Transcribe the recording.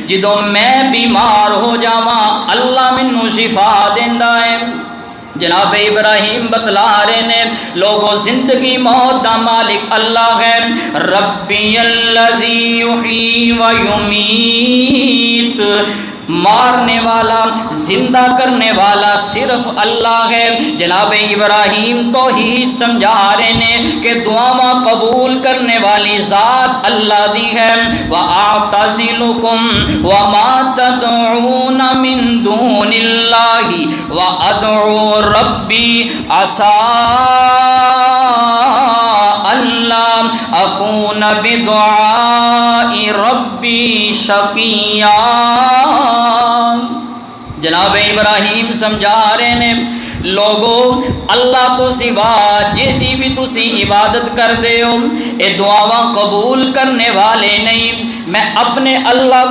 جدوں میں بیمار ہو جاواں اللہ مینوں شفا دیندا ہے۔ جناب ابراہیم بتلا رہے نے لوگوں زندگی موت دا مالک اللہ ہے۔ ربی الذی یحیی و یمیت، مارنے والا زندہ کرنے والا صرف اللہ ہے۔ جناب ابراہیم توحید سمجھا رہے نے کہ دعاواں قبول کرنے والی ذات اللہ دی ہے۔ وَأَعْتَزِلُكُمْ وَمَا تَدْعُونَ مِن دُونِ اللَّهِ وَأَدْعُو رَبِّي عَسَىٰ اللہ اکون بدعاء ربی شقیا۔ جناب ابراہیم سمجھا رہے نے لوگو اللہ تو سوا جیدی بھی تسی عبادت کر دے ہو اے دعاواں قبول کرنے والے نہیں، میں اپنے اللہ